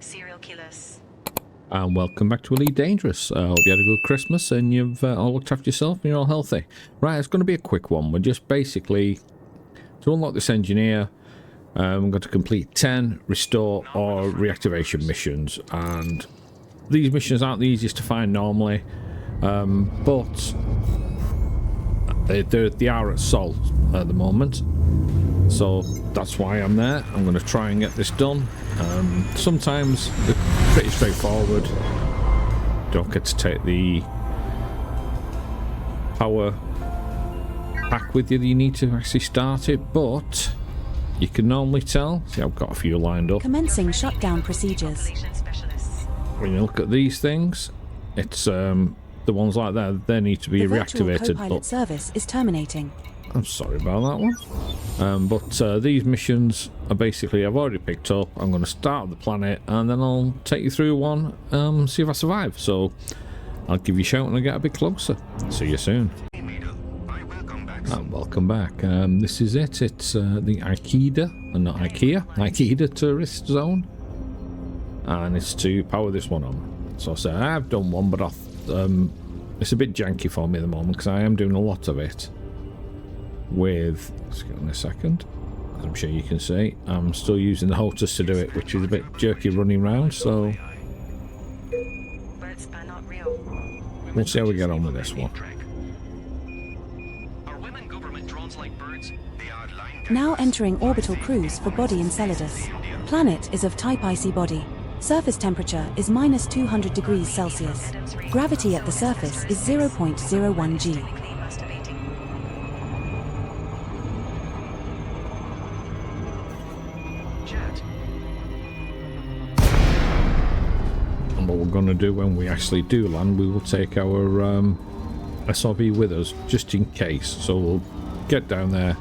serial killers. And welcome back to Elite Dangerous. I hope you had a good Christmas and you've all looked after yourself and you're all healthy. Right, it's going to be a quick one. We're just basically, to unlock this engineer, I'm going to complete 10 restore or reactivation missions. And these missions aren't the easiest to find normally, but they are at Sol at the moment. So that's why I'm there. I'm going to try and get this done. Sometimes they're pretty straightforward. Don't get to take the power pack with you that you need to actually start it, but you can normally tell. See, I've got a few lined up. Commencing shutdown procedures. When you look at these things, it's the ones like that. They need to be reactivated. Copilot service is terminating. I'm sorry about that one. But these missions are basically I've already picked up. I'm going to start the planet and then I'll take you through one, see if I survive. So I'll give you a shout when I get a bit closer. See you soon. And welcome back. This is it. It's the not IKEA tourist zone. And it's to power this one on. So I say I've done one, but it's a bit janky for me at the moment because I am doing a lot of it. With, let's get on a second, as I'm sure you can see, I'm still using the hoters to do it, which is a bit jerky running around, so we'll see how we get on with this one. Now entering orbital cruise for body Enceladus. Planet is of type icy body. Surface temperature is -200 degrees Celsius. Gravity at the surface is 0.01 g. What we're going to do when we actually do land, we will take our SRV with us just in case. So we'll get down there,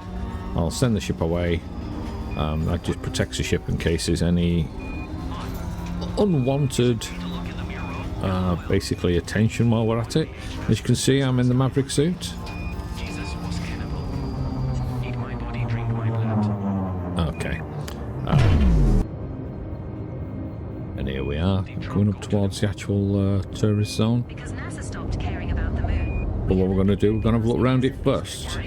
I'll send the ship away. That just protects the ship in case there's any unwanted basically attention while we're at it. As you can see, I'm in the Maverick suit. Okay. And here we are, going up towards the actual tourist zone. But what we're going to do, we're going to have a look around it first,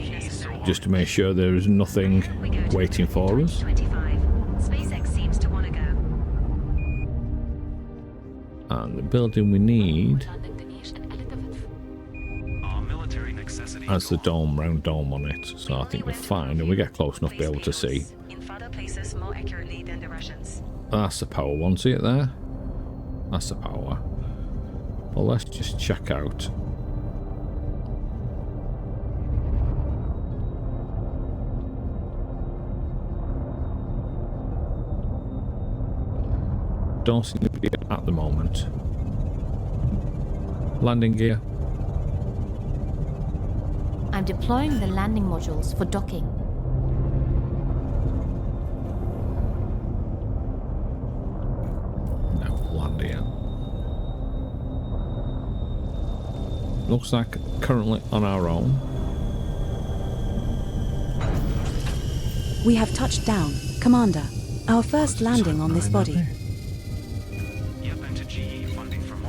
just to make sure there is nothing waiting for us. And the building we need has the dome, round dome on it, so I think we're fine, and we get close enough to be able to see. That's the power one, see it there? That's the power. Well, let's just check out. Don't seem to be at the moment. Landing gear. I'm deploying the landing modules for docking. Looks like currently on our own. We have touched down, Commander. Our first landing on this body.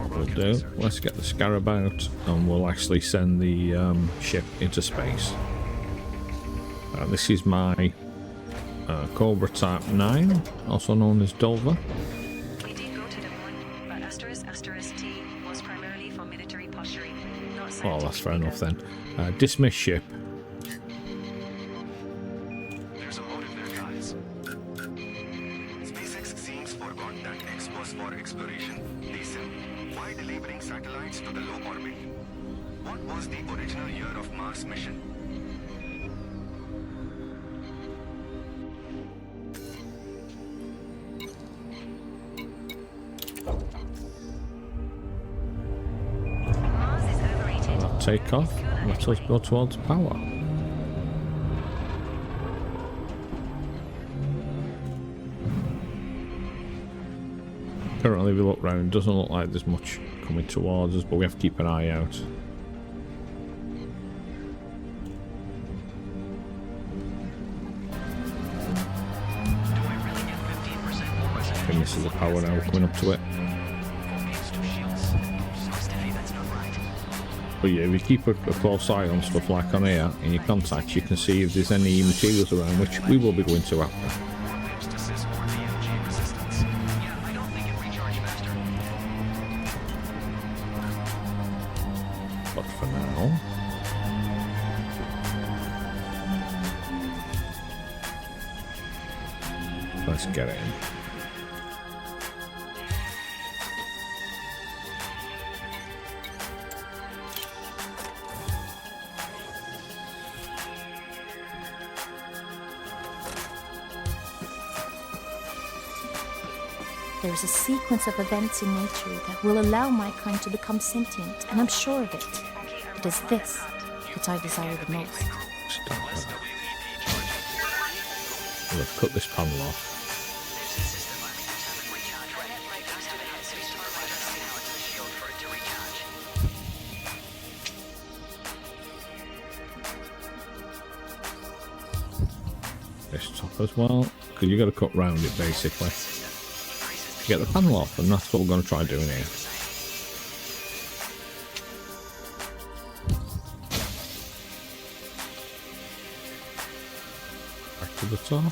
We'll do. Let's get the Scarab out and we'll actually send the ship into space. This is my Cobra Type 9, also known as Dover. We did go to the moon, but **T was primarily for military posturing. Oh, that's fair enough then. Dismiss ship. There's a motive there, guys. SpaceX seems forgot that X was for exploration. Listen, why delivering satellites to the low orbit? What was the original year of Mars mission? Take off. Let us go towards power. Currently, if we look round, it doesn't look like there's much coming towards us, but we have to keep an eye out. think this is the power now coming up to it. But yeah, if you keep a close eye on stuff like on here in your contacts, you can see if there's any materials around, which we will be going to after. But for now, let's get it in. There is a sequence of events in nature that will allow my kind to become sentient, and I'm sure of it. It is this that I desire the most. Stop that. Let's cut this panel off. This top as well, because you got to cut round it basically. Get the panel off, and that's what we're going to try doing here. Back to the top.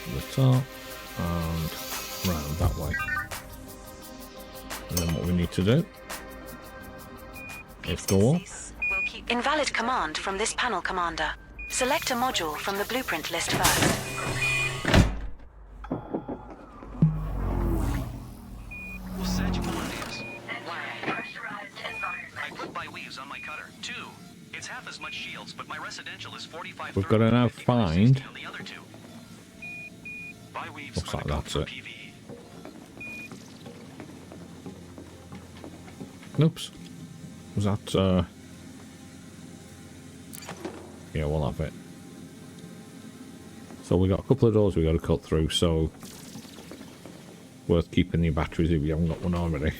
To the top, and round that way. And then what we need to do is go up. Invalid command from this panel, Commander. Select a module from the blueprint list first. We've got to now find. Looks like that's it. Oops. Was that yeah, we'll have it. So we got a couple of doors we got to cut through, so worth keeping your batteries if you haven't got one already.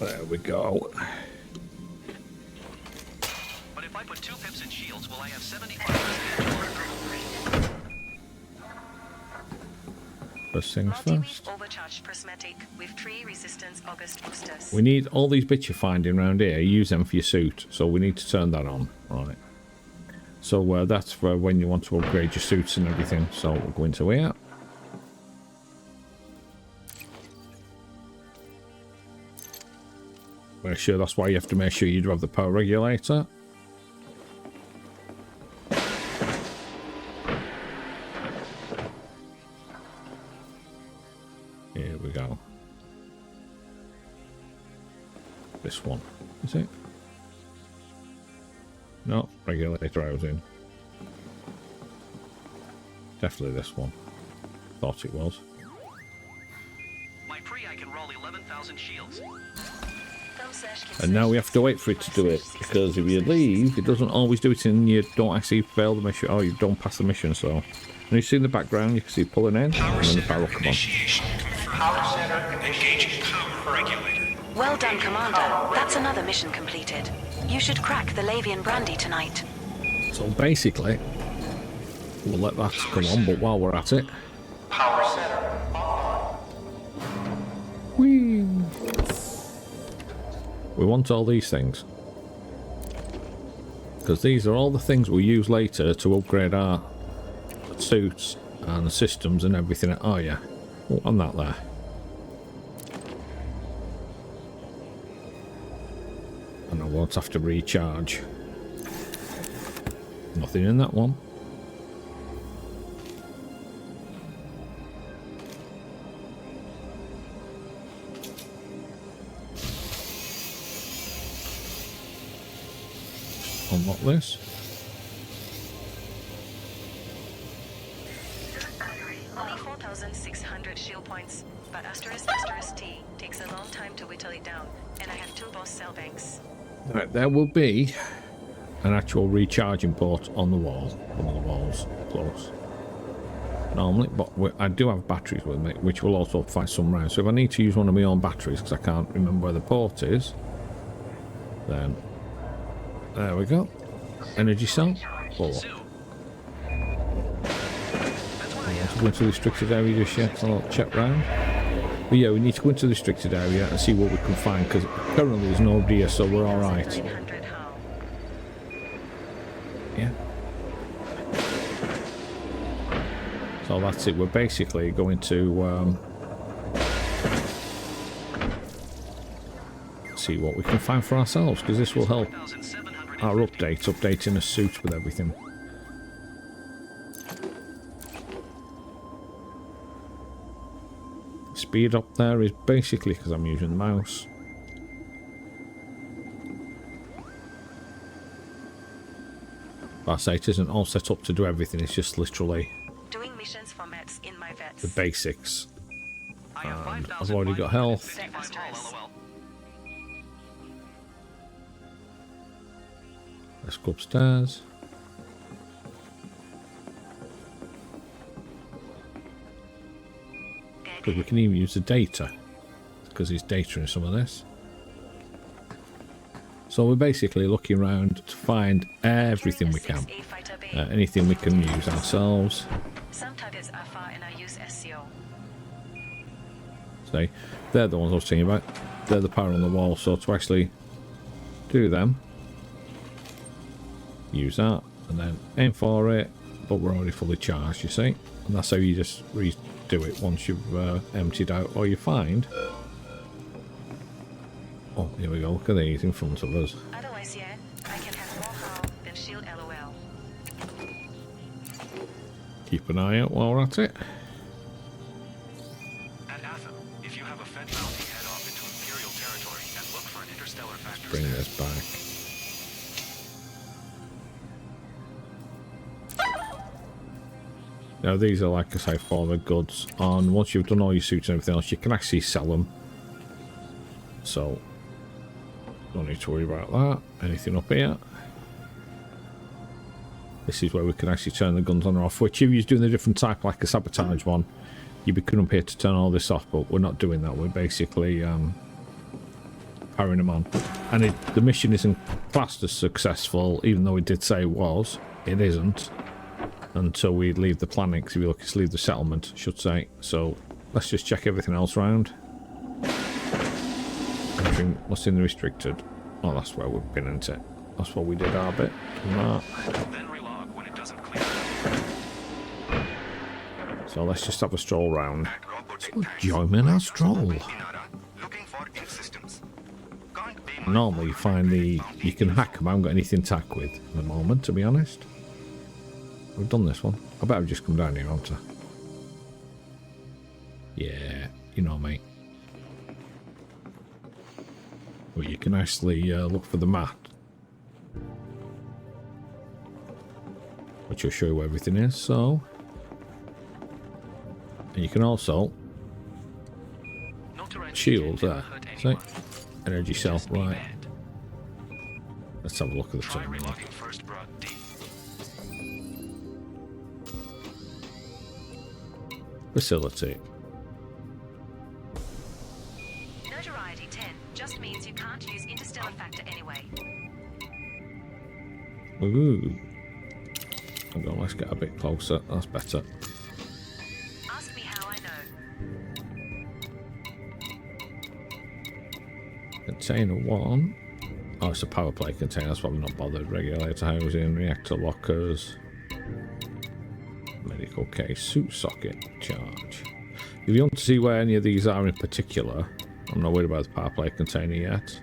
There we go. But if I put 2 pips in shields, will I have 75%? First things first. Overcharged prismatic with 3 resistance August boosters. We need all these bits you're finding around here. Use them for your suit, so we need to turn that on. Right. So that's for when you want to upgrade your suits and everything. So we'll go into here. Make sure that's why you have to make sure you do have the power regulator. Here we go. This one, is it? No, regulator housing. Definitely this one. Thought it was. My pre, I can roll 11,000 shields. And now we have to wait for it to do it, because if you leave, it doesn't always do it and you don't actually fail the mission, or you don't pass the mission. So, and you see in the background, you can see it pulling in, and then the power will come on. Power center engaging power regulator. Well done, Commander. That's another mission completed. You should crack the Lavian brandy tonight. So basically, we'll let that come on, but while we're at it... Power center on. Whee! We want all these things. Because these are all the things we'll use later to upgrade our suits and systems and everything. Oh yeah, oh, on that there. And I won't have to recharge. Nothing in that one. Unlock this. Only 4,600 shield points, but ***T takes a long time to whittle it down, and I have 2 boss cell banks. Right, there will be an actual recharging port on the wall, one of the walls close. Normally, but I do have batteries with me, which will also fight some rounds. So if I need to use one of my own batteries, because I can't remember where the port is, then there we go. Energy cell full. want to go into the restricted area just yet. I'll check round. But yeah, we need to go into the restricted area and see what we can find, because currently there's nobody here, so we're alright. 1700 hull. Yeah. So that's it. We're basically going to see what we can find for ourselves, because this will help our updating a suit with everything. Speed up there is basically because I'm using the mouse. But I say it isn't all set up to do everything, it's just literally Doing missions for meds in my vets. the basics. And I've already got health. Set Asterisk. Let's go upstairs. Because we can even use the data, because there's data in some of this. So we're basically looking around to find everything we can. A fighter bay. Anything we can use ourselves. Some targets are far and I use SCO. See, they're the ones I was talking about. They're the power on the wall, so to actually do them, use that, and then aim for it, but we're already fully charged, you see. And that's how you just redo it once you've emptied out all you find. Oh, here we go, look at these in front of us. Otherwise, yeah, I can have more hull than shield LOL. Keep an eye out while we're at it. At Atham, if you have a Fed bounty, head off into Imperial territory and look for an interstellar factor. Bring this back. Now these are, like I say, for the goods. And once you've done all your suits and everything else, you can actually sell them. So, don't need to worry about that. Anything up here? This is where we can actually turn the guns on or off. Which if you're doing a different type, like a sabotage one, you'd be coming up here to turn all this off. But we're not doing that. We're basically powering them on. And the mission isn't classed as successful, even though it did say it was. It isn't. Until we leave the planet, because if you look, it's leave the settlement, I should say. So let's just check everything else around. What's in the restricted? Oh, that's where we've been, isn't it? That's what we did our bit. That. Then relog when it doesn't clear. So let's just have a stroll round. At robots So join me in our stroll. looking for inf systems. Can't pay my Normally you find you can hack them. I haven't got anything to hack with at the moment, to be honest. We've done this one. I better just come down here, haven't I? Yeah, you know me. Well, you can actually look for the map, which will show you where everything is. So, and you can also shields there. See, energy cell, right? Let's have a look at the Try terminal. relogging first, bro. D. Facility. Notoriety 10 just means you can't use interstellar factor anyway. Ooh. Hang on, let's get a bit closer. That's better. Ask me how I know. Container 1. Oh, it's a power play container. That's why I'm not bothered. Regulator housing, reactor lockers. Medical case, suit socket, charge. If you want to see where any of these are in particular, I'm not worried about the power play container yet.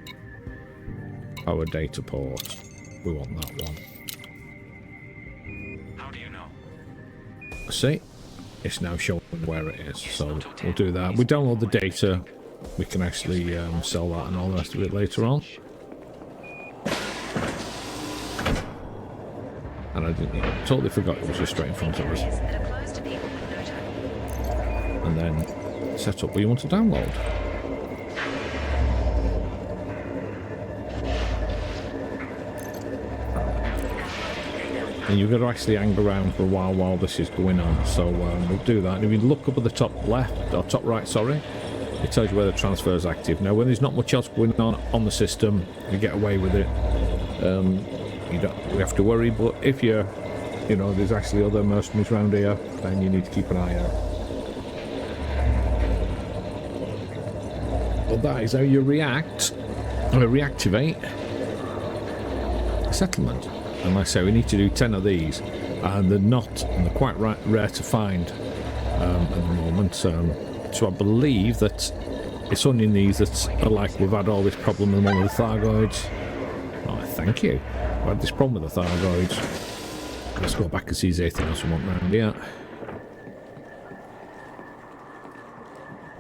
Power data port. We want that one. How do you know? See? It's now showing where it is, so we'll do that. We download the data. We can actually sell that and all the rest of it later on. And I totally forgot it was just straight in front of us. That applies to people with no time. And then set up what you want to download. And you've got to actually hang around for a while this is going on. So we'll do that. And if you look up at the top left, or top right, sorry, it tells you where the transfer is active. Now, when there's not much else going on the system, you get away with it. We have to worry, but if you're you know, there's actually other mercenaries around here, then you need to keep an eye out. But that is how you reactivate a settlement. And like I say, we need to do 10 of these, and they're quite rare to find at the moment. So I believe that it's only in these that are like we've had all this problem with one of the Thargoids. Oh, thank you. We had this problem with the Thargoids. Let's go back and see if there's anything else we want around here.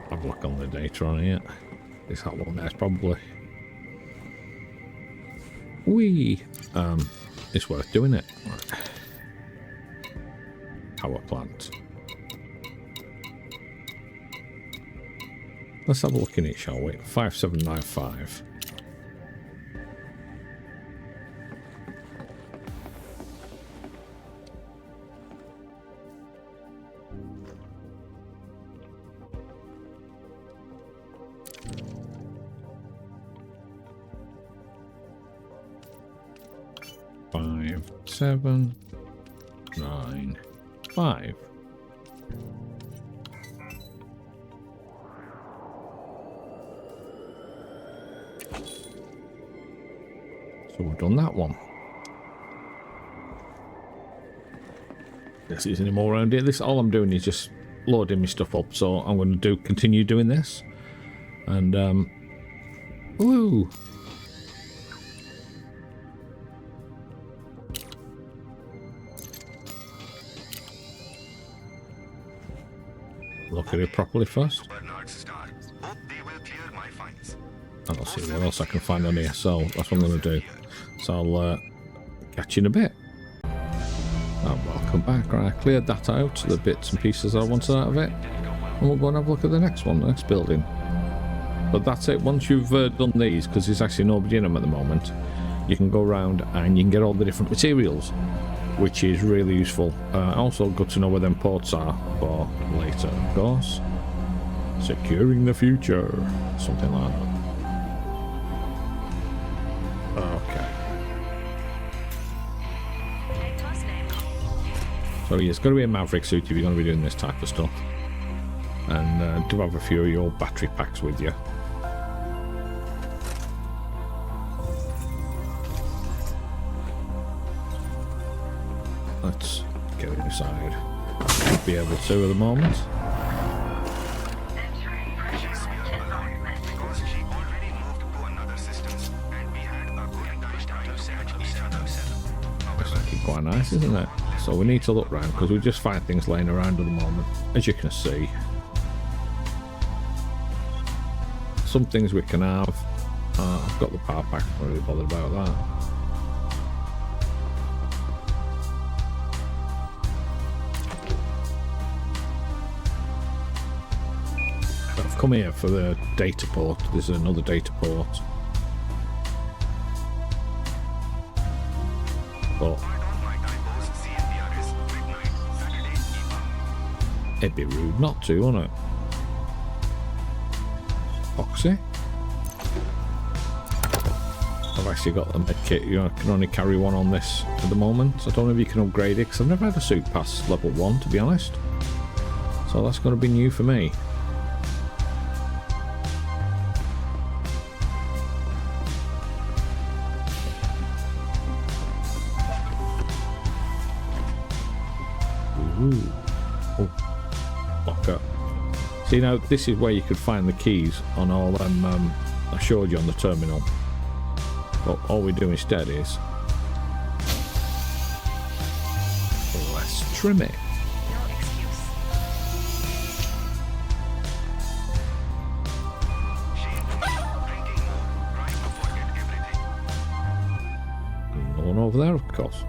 Have a look on the data on here. Is that one there's probably. It's worth doing it. Right. Power plant. Let's have a look in it, shall we? 5795. Five, 7, 9, 5. So we've done that one. This isn't any more around here. This all I'm doing is just loading my stuff up. So I'm going to continue doing this. And ooh. Look at it properly first. I don't see what else I can find on here, so that's what I'm going to do. So I'll catch you in a bit. Oh, welcome back. Right, I cleared that out, the bits and pieces I wanted out of it. And we'll go and have a look at the next one, the next building. But that's it. Once you've done these, because there's actually nobody in them at the moment, you can go around and you can get all the different materials, which is really useful. Also good to know where them ports are for later, of course. Securing the future. Something like that. Okay. So yeah, it's got to be a Maverick suit if you're going to be doing this type of stuff. And do have a few of your battery packs with you. Let's get it inside. Be able to at the moment. It's looking quite nice, isn't it? So we need to look around because we just find things laying around at the moment, as you can see. Some things we can have. I've got the power pack, I'm not really bothered about that. I've come here for the data port. There's another data port. But it'd be rude not to, wouldn't it? Oxy. I've actually got the medkit. You can only carry one on this at the moment. I don't know if you can upgrade it because I've never had a suit past level 1, to be honest. So that's going to be new for me. Ooh. Oh, locker. See, now this is where you could find the keys on all them I showed you on the terminal. But all we do instead is let's trim it. No one over there, of course.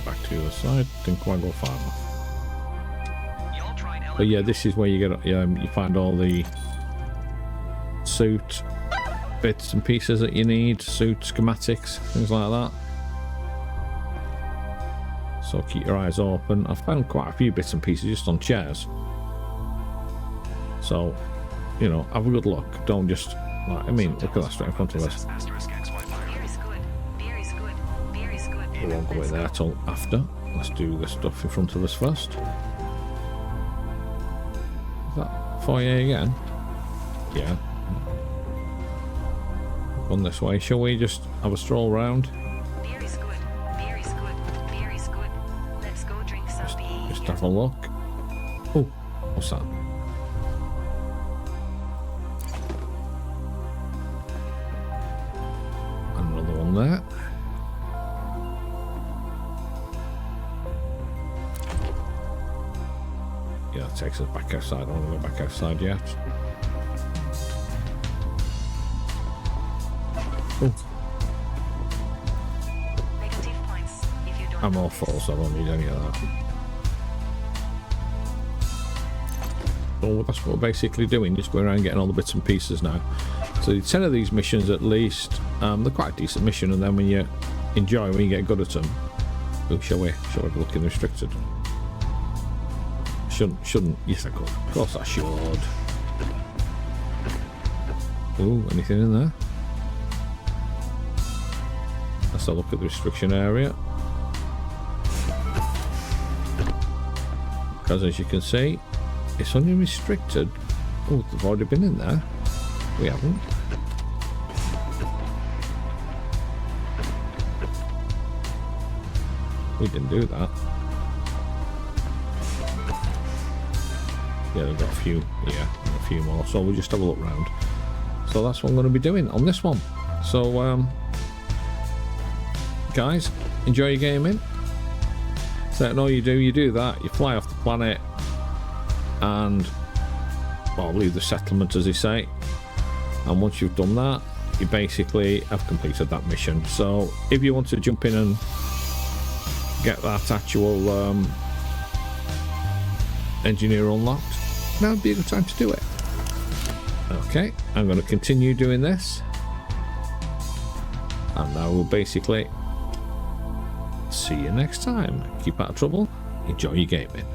Back to the other side, didn't quite go far enough. But yeah, this is where you get you find all the suit bits and pieces that you need, suit schematics, things like that. So keep your eyes open. I found quite a few bits and pieces just on chairs. So, you know, have a good look. Don't just, like, I mean, look at that straight in front of us. Beer is good. Beer is good. Beer is good. We won't go in there till after. Let's do the stuff in front of us first. Is that foyer again? Yeah. Gone this way. Shall we just have a stroll round? Beer is good. Beer is good. Beer is good. Let's go drink some beer. Just have a look. Oh, what's that? Another one there. Yeah, that takes us back outside. I don't want to go back outside yet. Oh, Negative points if you don't. I'm all full, so I don't need any of that. So that's what we're basically doing, just going around getting all the bits and pieces now. So 10 of these missions at least, they're quite a decent mission, and then when you enjoy, when you get good at them. Oh, shall we look in the restricted? Shouldn't, yes I could. Of course I should. Ooh, anything in there? Let's have a look at the restriction area. Because as you can see, it's only restricted. Oh, they've already been in there. We haven't. We didn't do that. Yeah, they've got a few. Yeah, a few more. So we'll just have a look round. So that's what I'm going to be doing on this one. So, guys, enjoy your gaming. So, no, you do that. You fly off the planet and, well, leave the settlement, as they say. And once you've done that, you basically have completed that mission. So, if you want to jump in and get that actual engineer unlocked, now would be a good time to do it. Okay, I'm going to continue doing this, and I will basically see you next time. Keep out of trouble, enjoy your gaming.